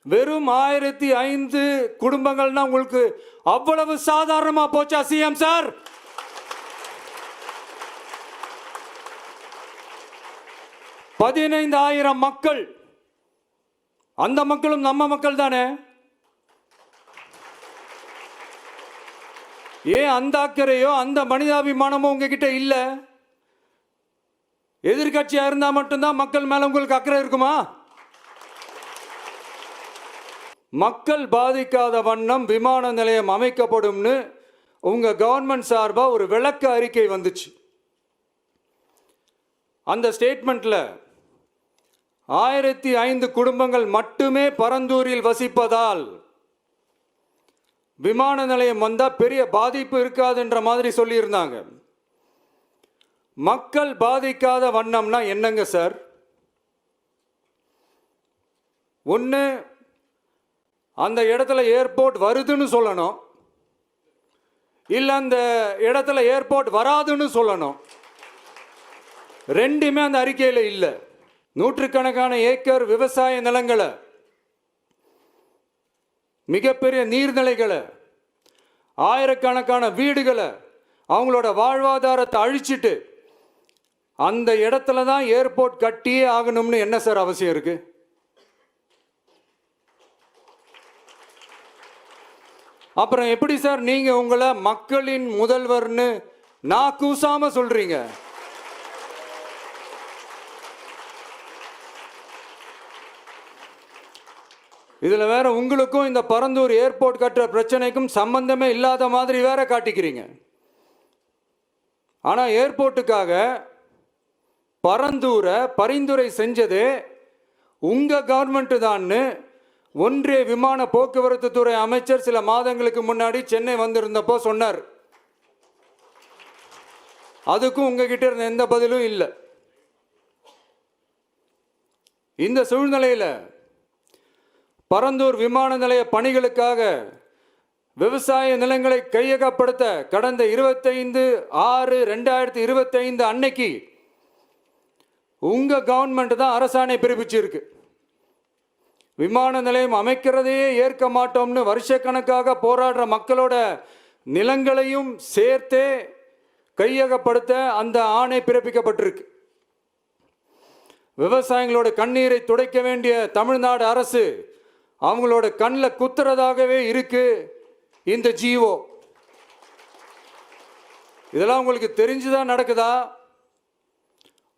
வெறும் 1005 குடும்பங்கள்னா உங்களுக்கு அவ்வளவு சாதாரணமா போச்சா சிஎம் சார்? $15,000 மக்கள், அந்த மக்களும் நம்ம மக்கள் தானே. ஏன் அந்த அக்கறையோ அந்த மனிதாபிமானமோ உங்ககிட்ட இல்ல? எதிர்கட்சியா இருந்தா மட்டும்தான் மக்கள் மேல உங்களுக்கு அக்கறை இருக்குமா? மக்கள் பாதிக்காத வண்ணம் விமான நிலையம் அமைக்கப்படும்னு உங்க கவர்மெண்ட் சார்பா ஒரு விளக்க அறிக்கை வந்துச்சு. அந்த ஸ்டேட்மெண்ட்ல 1005 குடும்பங்கள் மட்டுமே பரந்தூரில் வசிப்பதால் விமான நிலையம் வந்தா பெரிய பாதிப்பு இருக்காதுன்ற மாதிரி சொல்லியிருந்தாங்க. மக்கள் பாதிக்காத வண்ணம்னா என்னங்க சார்? ஒன்று, அந்த இடத்துல ஏர்போர்ட் வருதுன்னு சொல்லணும், இல்லை அந்த இடத்துல ஏர்போர்ட் வராதுன்னு சொல்லணும். ரெண்டுமே அந்த அறிக்கையில் இல்லை. நூற்றுக்கணக்கான ஏக்கர் விவசாய நிலங்களை, மிகப்பெரிய நீர்நிலைகளை, ஆயிரக்கணக்கான வீடுகளை, அவங்களோட வாழ்வாதாரத்தை அழிச்சிட்டு அந்த இடத்துல தான் ஏர்போர்ட் கட்டியே ஆகணும்னு என்ன சார் அவசியம் இருக்கு? அப்புறம் எப்படி சார் நீங்க உங்களை மக்களின் முதல்வர்னு நான் கூசாம சொல்றீங்க? இதுல வேற உங்களுக்கும் இந்த பரந்தூர் ஏர்போர்ட் கட்டுற பிரச்சனைக்கும் சம்பந்தமே இல்லாத மாதிரி வேற காட்டிக்கிறீங்க. ஆனா ஏர்போர்ட்டுக்காக பரந்தூரை பரிந்துரை செஞ்சது உங்க கவர்மெண்ட் தான்னு ஒன்றிய விமான போக்குவரத்து துறை அமைச்சர் சில மாதங்களுக்கு முன்னாடி சென்னை வந்திருந்தப்போ சொன்னார். அதுக்கும் உங்ககிட்ட இருந்த எந்த பதிலும் இல்லை. இந்த சூழ்நிலையில் பரந்தூர் விமான நிலைய பணிகளுக்காக விவசாய நிலங்களை கையகப்படுத்த கடந்த 25/6/2025 அன்னைக்கு உங்க கவர்மெண்ட் தான் அரசாணை பிறப்பிச்சிருக்கு. விமான நிலையம் அமைக்கிறதையே ஏற்க மாட்டோம்னு வருஷக்கணக்காக போராடுற மக்களோட நிலங்களையும் சேர்த்தே கையகப்படுத்த அந்த ஆணை பிறப்பிக்கப்பட்டிருக்கு. விவசாயிகளோட கண்ணீரை துடைக்க வேண்டிய தமிழ்நாடு அரசு அவங்களோட கண்ணில் குத்துறதாகவே இருக்கு இந்த ஜீவோ. இதெல்லாம் உங்களுக்கு தெரிஞ்சுதான் நடக்குதா?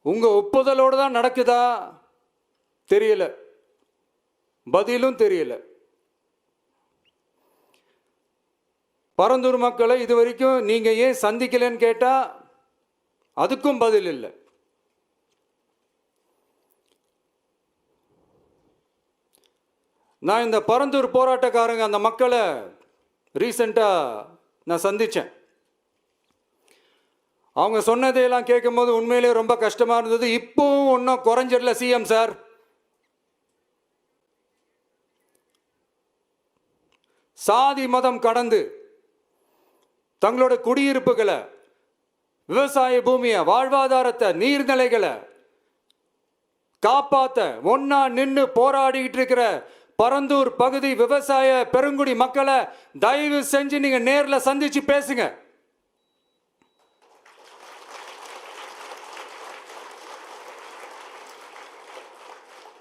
உங்க ஒப்புதலோடு தான் நடக்குதா? தெரியல, பதிலும் தெரியல. பரந்தூர் மக்களை இது வரைக்கும் நீங்க ஏன் சந்திக்கலன்னு கேட்டா அதுக்கும் பதில் இல்லை. நான் இந்த பரந்தூர் போராட்டக்காரங்க அந்த மக்களை ரீசெண்டாக நான் சந்தித்தேன். அவங்க சொன்னதையெல்லாம் கேட்கும்போது உண்மையிலே ரொம்ப கஷ்டமாக இருந்தது. இப்போவும் ஒன்றும் குறைஞ்சிடல சிஎம் சார். சாதி மதம் கடந்து தங்களோட குடியிருப்புகளை, விவசாய பூமியை, வாழ்வாதாரத்தை, நீர்நிலைகளை காப்பாற்ற ஒன்னா நின்று போராடிக்கிட்டு இருக்கிற பரந்தூர் பகுதி விவசாய பெருங்குடி மக்களை தயவு செஞ்சு நீங்க நேரில் சந்திச்சு பேசுங்க.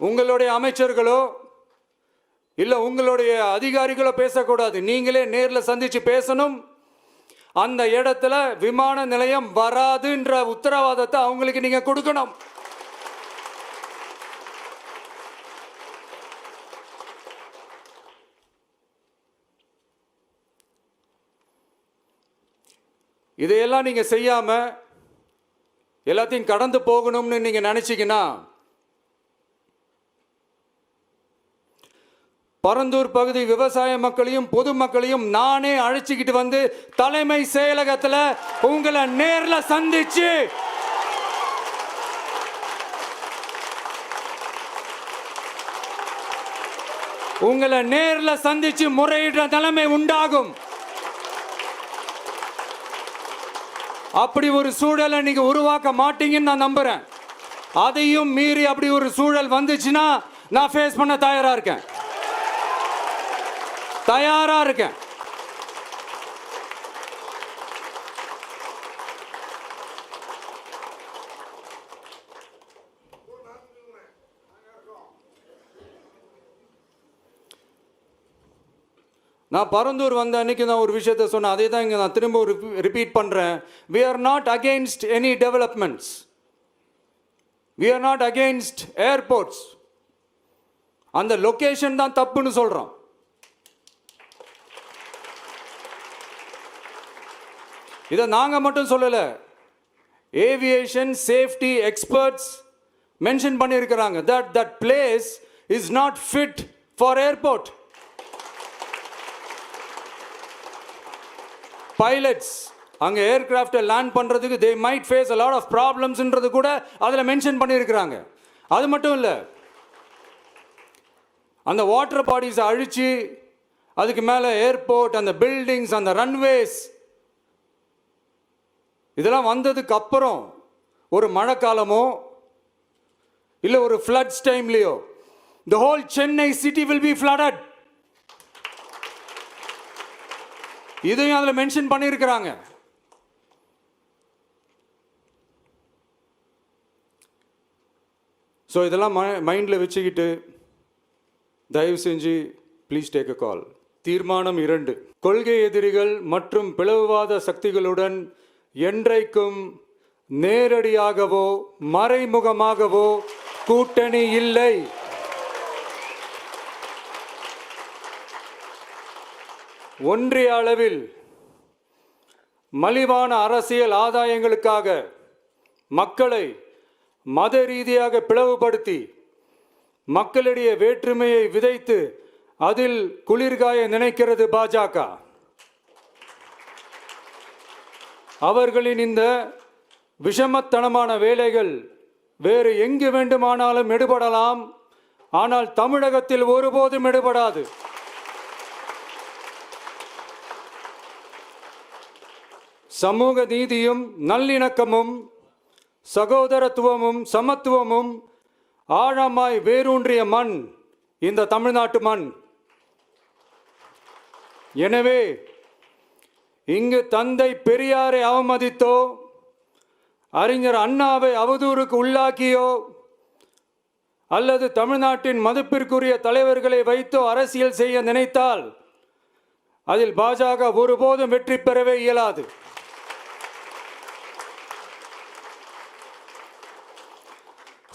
உங்களுடைய அமைச்சர்களோ இல்ல உங்களுடைய அதிகாரிகளோ பேசக்கூடாது. நீங்களே நேரில் சந்திச்சு பேசணும். அந்த இடத்துல விமான நிலையம் வராதுன்ற உத்தரவாதத்தை அவங்களுக்கு நீங்க கொடுக்கணும். இதையெல்லாம் நீங்க செய்யாம எல்லாத்தையும் கடந்து போகணும்னு நீங்க நினைச்சீங்கன்னா பரந்தூர் பகுதி விவசாய மக்களையும் பொதுமக்களையும் நானே அழைச்சிக்கிட்டு வந்து தலைமை செயலகத்தில் உங்களை நேரில் சந்திச்சு உங்களை நேரில் சந்திச்சு முறையிடுற நிலைமை உண்டாகும். அப்படி ஒரு சூழலை நீங்க உருவாக்க மாட்டீங்கன்னு நான் நம்புறேன். அதையும் மீறி அப்படி ஒரு சூழல் வந்துச்சுன்னா நான் ஃபேஸ் பண்ண தயாரா இருக்கேன். தயாரா இருக்கேன். நான் பரந்தூர் வந்த அன்னைக்கு நான் ஒரு விஷயத்தை சொன்னேன், அதே தான் இங்கே நான் திரும்ப ரிப்பீட் பண்ணுறேன். we are not against any developments, we are not against airports. அந்த லொகேஷன் தான் தப்புன்னு சொல்கிறோம். இதை நாங்கள் மட்டும் சொல்லலை, ஏவியேஷன் சேஃப்டி எக்ஸ்பர்ட்ஸ் மென்ஷன் பண்ணியிருக்கிறாங்க that place is not fit for airport. Pilots அங்கே ஏர்கிராஃப்டை லேண்ட் பண்ணுறதுக்கு they might face a lot of problemsன்றது கூட அதில் மென்ஷன் பண்ணியிருக்கிறாங்க. அது மட்டும் இல்லை, அந்த வாட்டர் பாடிஸை அழித்து அதுக்கு மேலே ஏர்போர்ட், அந்த பில்டிங்ஸ், அந்த ரன்வேஸ் இதெல்லாம் வந்ததுக்கு அப்புறம் ஒரு மழைக்காலமோ இல்லை ஒரு floods டைம்லையோ the whole Chennai city will be flooded. இதையும் அதில் மென்ஷன் பண்ணியிருக்கிறாங்க. ஸோ இதெல்லாம் மைண்டில் வச்சுக்கிட்டு தயவு செஞ்சு ப்ளீஸ் டேக் அ கால். தீர்மானம் 2, கொள்கை எதிரிகள் மற்றும் பிளவுவாத சக்திகளுடன் என்றைக்கும் நேரடியாகவோ மறைமுகமாகவோ கூட்டணி இல்லை. ஒன்றிய அளவில் மலிவான அரசியல் ஆதாயங்களுக்காக மக்களை மத ரீதியாக பிளவுபடுத்தி மக்களிடையே வேற்றுமையை விதைத்து அதில் குளிர்காய நினைக்கிறது பாஜக. அவர்களின் இந்த விஷமத்தனமான வேலைகள் வேறு எங்கு வேண்டுமானாலும் எடுபடலாம், ஆனால் தமிழகத்தில் ஒருபோதும் எடுபடாது. சமூக நீதியும் நல்லிணக்கமும் சகோதரத்துவமும் சமத்துவமும் ஆழமாய் வேரூன்றிய மண் இந்த தமிழ்நாட்டு மண். எனவே இங்கு தந்தை பெரியாரை அவமதித்தோ அறிஞர் அண்ணாவை அவதூறுக்கு உள்ளாக்கியோ அல்லது தமிழ்நாட்டின் மதிப்பிற்குரிய தலைவர்களை வைத்தோ அரசியல் செய்ய நினைத்தால் அதில் பாஜக ஒருபோதும் வெற்றி பெறவே இயலாது.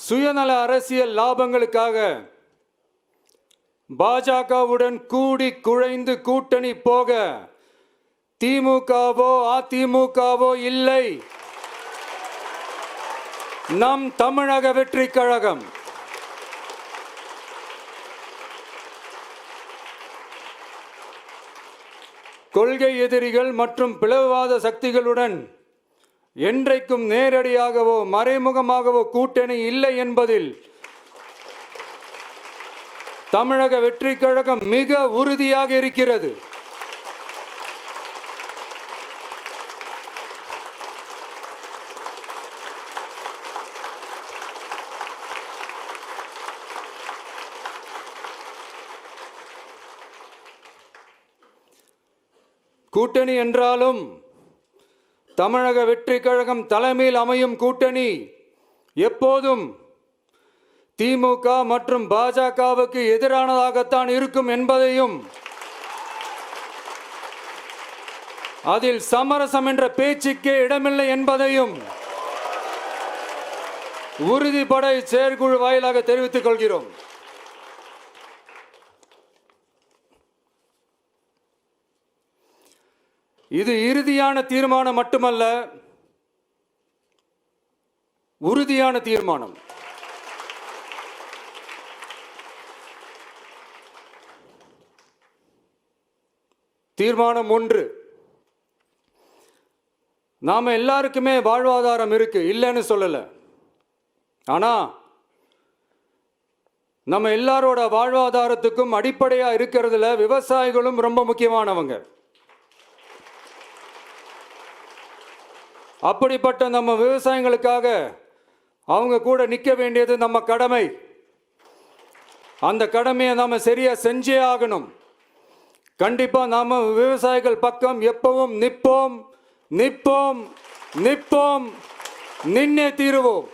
சுயநல அரசியல் லாபங்களுக்காக பாஜகவுடன் கூடி குழைந்து கூட்டணி போக திமுகவோ அதிமுகவோ இல்லை. நம் தமிழக வெற்றி கழகம் கொள்கை எதிரிகள் மற்றும் பிளவுவாத சக்திகளுடன் என்றைக்கும் நேரடியாகவோ மறைமுகமாகவோ கூட்டணி இல்லை என்பதில் தமிழக வெற்றி கழகம் மிக உறுதியாக இருக்கிறது. கூட்டணி என்றாலும் தமிழக வெற்றி கழகம் தலைமையில் அமையும் கூட்டணி எப்போதும் திமுக மற்றும் பாஜகவுக்கு எதிரானதாகத்தான் இருக்கும் என்பதையும் அதில் சமரசம் என்ற பேச்சுக்கே இடமில்லை என்பதையும் உறுதிபட செயற்குழு வாயிலாக தெரிவித்துக் கொள்கிறோம். இது இறுதியான தீர்மானம் மட்டுமல்ல, உறுதியான தீர்மானம். தீர்மானம் 1, நாம எல்லாருக்குமே வாழ்வாதாரம் இருக்கு, இல்லைன்னு சொல்லல. ஆனா நம்ம எல்லாரோட வாழ்வாதாரத்துக்கும் அடிப்படையா இருக்கிறதுல விவசாயிகளும் ரொம்ப முக்கியமானவங்க. அப்படிப்பட்ட நம்ம விவசாயிகளுக்காக அவங்க கூட நிற்க வேண்டியது நம்ம கடமை. அந்த கடமையை நம்ம சரியா செஞ்சே ஆகணும். கண்டிப்பா நாம விவசாயிகள் பக்கம் எப்பவும் நிற்போம் நிற்போம் நிற்போம் நின்னே தீருவோம்.